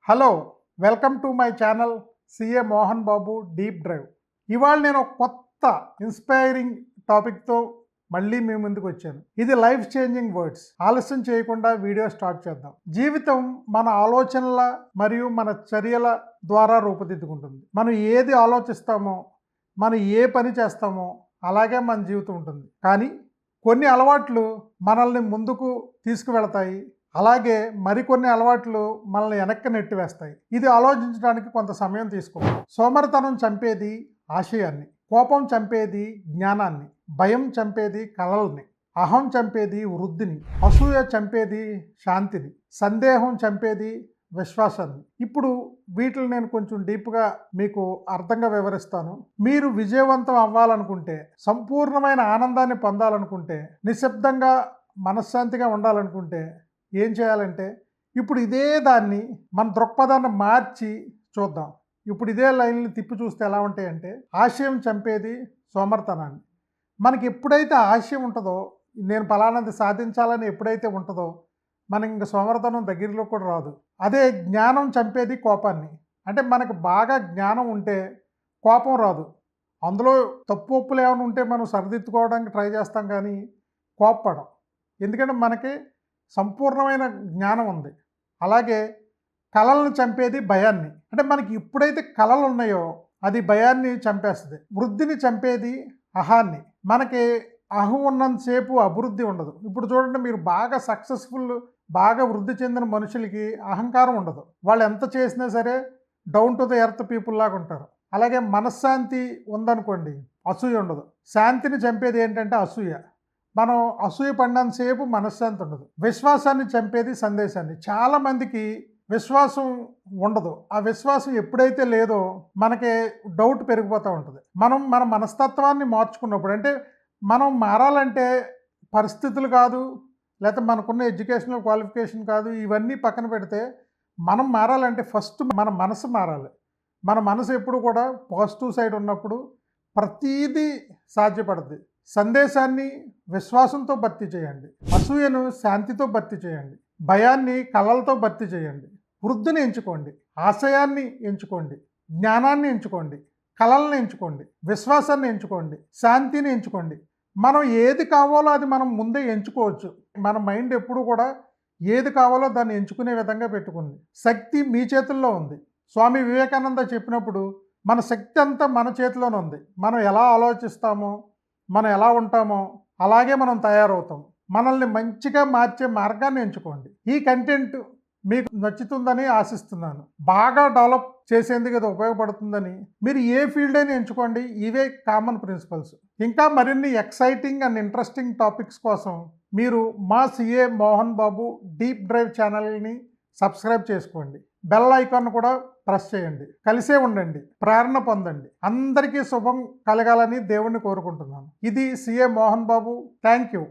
Hello, welcome to my channel CA Mohan Babu deep drive. ఇవాళ నేను ఒక కొత్త ఇన్స్పైరింగ్ టాపిక్తో మళ్ళీ మీ ముందుకు వచ్చాను. ఇది లైఫ్ చేంజింగ్ వర్డ్స్. ఆలస్యం చేయకుండా వీడియో స్టార్ట్ చేద్దాం. జీవితం మన ఆలోచనల మరియు మన చర్యల ద్వారా రూపుదిద్దుకుంటుంది. మనం ఏది ఆలోచిస్తామో, మనం ఏ పని చేస్తామో అలాగే మన జీవితం ఉంటుంది. కానీ కొన్ని అలవాట్లు మనల్ని ముందుకు తీసుకువెళతాయి, అలాగే మరికొన్ని అలవాట్లు మనల్ని వెనక్కి నెట్టివేస్తాయి. ఇది ఆలోచించడానికి కొంత సమయం తీసుకుంటాం. సోమరితనం చంపేది ఆశయాన్ని, కోపం చంపేది జ్ఞానాన్ని, భయం చంపేది కలల్ని, అహం చంపేది వృద్ధిని, అసూయ చంపేది శాంతిని, సందేహం చంపేది విశ్వాసాన్ని. ఇప్పుడు వీటిని నేను కొంచెం డీప్గా మీకు అర్థంగా వివరిస్తాను. మీరు విజయవంతం అవ్వాలనుకుంటే, సంపూర్ణమైన ఆనందాన్ని పొందాలనుకుంటే, నిశ్శబ్దంగా మనశ్శాంతిగా ఉండాలనుకుంటే ఏం చేయాలంటే, ఇప్పుడు ఇదే దాన్ని మన దృక్పథాన్ని మార్చి చూద్దాం. ఇప్పుడు ఇదే లైన్లు తిప్పి చూస్తే ఎలా ఉంటాయంటే, ఆశయం చంపేది సోమరితనాన్ని. మనకి ఎప్పుడైతే ఆశయం ఉంటుందో, నేను ఫలానాది సాధించాలని ఎప్పుడైతే ఉంటుందో, మనకి ఇంక సోమరితనం దగ్గరలో కూడా రాదు. అదే జ్ఞానం చంపేది కోపాన్ని. అంటే మనకు బాగా జ్ఞానం ఉంటే కోపం రాదు. అందులో తప్పు ఒప్పులు ఏమైనా ఉంటే మనం సరిదిద్దుకోవడానికి ట్రై చేస్తాం, కానీ కోప్పడం. ఎందుకంటే మనకి సంపూర్ణమైన జ్ఞానం ఉంది. అలాగే కళలను చంపేది భయాన్ని. అంటే మనకి ఎప్పుడైతే కళలు ఉన్నాయో అది భయాన్ని చంపేస్తుంది. వృద్ధిని చంపేది అహాన్ని. మనకి అహం ఉన్నంతసేపు అభివృద్ధి ఉండదు. ఇప్పుడు చూడండి, మీరు బాగా సక్సెస్ఫుల్, బాగా వృద్ధి చెందిన మనుషులకి అహంకారం ఉండదు. వాళ్ళు ఎంత చేసినా సరే down to the earth people లాగా ఉంటారు. అలాగే మనశ్శాంతి ఉందనుకోండి, అసూయ ఉండదు. శాంతిని చంపేది ఏంటంటే అసూయ. మనం అసూయ పడినంతసేపు మనశ్శాంతి ఉండదు. విశ్వాసాన్ని చంపేది సందేశాన్ని. చాలామందికి విశ్వాసం ఉండదు. ఆ విశ్వాసం ఎప్పుడైతే లేదో మనకి డౌట్ పెరిగిపోతూ ఉంటుంది. మనం మన మనస్తత్వాన్ని మార్చుకున్నప్పుడు, అంటే మనం మారాలంటే పరిస్థితులు కాదు, లేకపోతే మనకున్న ఎడ్యుకేషనల్ క్వాలిఫికేషన్ కాదు, ఇవన్నీ పక్కన పెడితే మనం మారాలంటే ఫస్ట్ మన మనసు మారాలి. మన మనసు ఎప్పుడు కూడా పాజిటివ్ సైడ్ ఉన్నప్పుడు ప్రతీదీ సాధ్యపడుతుంది. సందేశాన్ని విశ్వాసంతో భర్తీ చేయండి. అసూయను శాంతితో భర్తీ చేయండి. భయాన్ని కళలతో భర్తీ చేయండి. వృద్ధిని ఎంచుకోండి, ఆశయాన్ని ఎంచుకోండి, జ్ఞానాన్ని ఎంచుకోండి, కళలను ఎంచుకోండి, విశ్వాసాన్ని ఎంచుకోండి, శాంతిని ఎంచుకోండి. మనం ఏది కావాలో అది మనం ముందే ఎంచుకోవచ్చు. మన మైండ్ ఎప్పుడు కూడా ఏది కావాలో దాన్ని ఎంచుకునే విధంగా పెట్టుకుంది. శక్తి మీ చేతుల్లో ఉంది. స్వామి వివేకానంద చెప్పినప్పుడు మన శక్తి అంతా మన చేతిలోనే ఉంది. మనం ఎలా ఆలోచిస్తామో, మనం ఎలా ఉంటామో అలాగే మనం తయారవుతాం. మనల్ని మంచిగా మార్చే మార్గాన్ని ఎంచుకోండి. ఈ కంటెంట్ మీకు నచ్చుతుందని ఆశిస్తున్నాను. బాగా డెవలప్ చేసేందుకు ఇది ఉపయోగపడుతుందని. మీరు ఏ ఫీల్డ్ అయినా ఎంచుకోండి. ఇవే కామన్ ప్రిన్సిపల్స్. ఇంకా మరిన్ని ఎక్సైటింగ్ అండ్ ఇంట్రెస్టింగ్ టాపిక్స్ కోసం మీరు మా CA Mohan Babu deep drive ఛానల్ని సబ్స్క్రైబ్ చేసుకోండి. బెల్ ఐకాన్ కూడా ప్రెస్ చేయండి. కలిసే ఉండండి, ప్రేరణ పొందండి. అందరికీ శుభం కలగాలని దేవుణ్ణి కోరుకుంటున్నాను. ఇది CA Mohan Babu. Thank you.